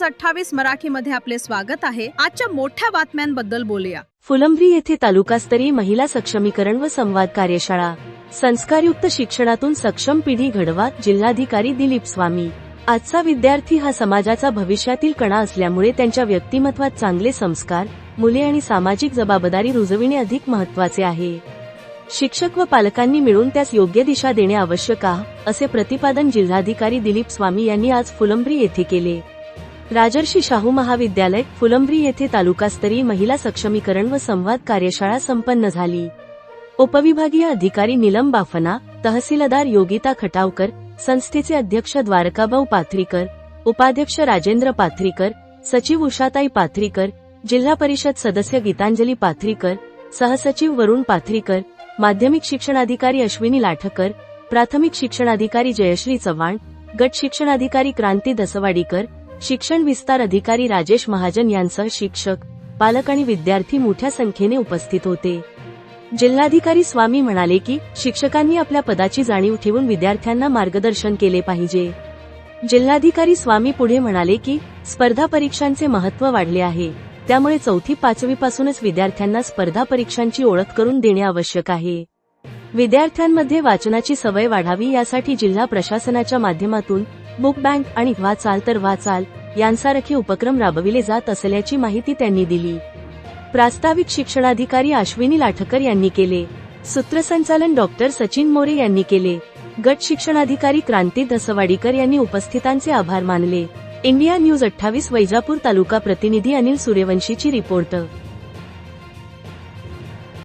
News 28 मराठीमध्ये आपले स्वागत आहे। आजच्या मोठ्या बातम्यांबद्दल बोलूया। फुलंब्री येथे तालुकास्तरीय महिला सक्षमीकरण व संवाद कार्यशाळा। संस्कारयुक्त शिक्षणातून सक्षम पिढी घडवा, जिल्हाधिकारी दिलीप स्वामी। आजचा विद्यार्थी हा समाजाचा भविष्यातील कणा असल्यामुळे त्यांच्या व्यक्तिमत्वात चांगले संस्कार, मूल्ये आणि सामाजिक जबाबदारी रुजविणे अधिक महत्त्वाचे आहे। शिक्षक व पालकांनी मिळून त्यास योग्य दिशा देणे आवश्यक आहे, असे प्रतिपादन जिल्हाधिकारी दिलीप स्वामी यांनी आज फुलंब्री येथे केले। राजर्षी शाहू महाविद्यालय फुलंब्री येथे तालुकास्तरीय महिला सक्षमीकरण व संवाद कार्यशाळा संपन्न झाली। उपविभागीय अधिकारी नीलम बाफना, तहसीलदार योगिता खटावकर, संस्थेचे अध्यक्ष द्वारकाभाऊ पाथरीकर, उपाध्यक्ष राजेंद्र पाथरीकर, सचिव उषाताई पाथरीकर, जिल्हा परिषद सदस्य गीतांजली पाथरीकर, सहसचिव वरुण पाथरीकर, माध्यमिक शिक्षणाधिकारी अश्विनी लाठकर, प्राथमिक शिक्षणाधिकारी जयश्री चव्हाण, गट शिक्षणाधिकारी क्रांती दसवाडीकर, शिक्षण विस्तार अधिकारी राजेश महाजन यांसह शिक्षक, पालक आणि विद्यार्थी मोठ्या संख्येने उपस्थित होते। जिल्हाधिकारी स्वामी म्हणाले की शिक्षकांनी आपल्या पदाची जाणीव ठेवून विद्यार्थ्यांना मार्गदर्शन केले पाहिजे। जिल्हाधिकारी स्वामी पुढे म्हणाले की स्पर्धा परीक्षांचे महत्त्व वाढले आहे, त्यामुळे 4वी-5वी पासूनच विद्यार्थ्यांना स्पर्धा परीक्षांची ओळख करून देणे आवश्यक आहे। विद्यार्थ्यांमध्ये वाचनाची सवय वाढावी यासाठी जिल्हा प्रशासनाच्या माध्यमातून बुक बँक आणि वाचाल तर वाचाल यांसारखे उपक्रम राबविले जात असल्याची माहिती त्यांनी दिली। प्रास्ताविक शिक्षणाधिकारी अश्विनी लाठकर यांनी केले। सूत्रसंचालन डॉक्टर सचिन मोरे यांनी केले। गट शिक्षणाधिकारी क्रांती दसवाडीकर यांनी उपस्थितांचे आभार मानले। इंडिया न्यूज 28 वैजापूर तालुका प्रतिनिधी अनिल सूर्यवंशीची रिपोर्ट।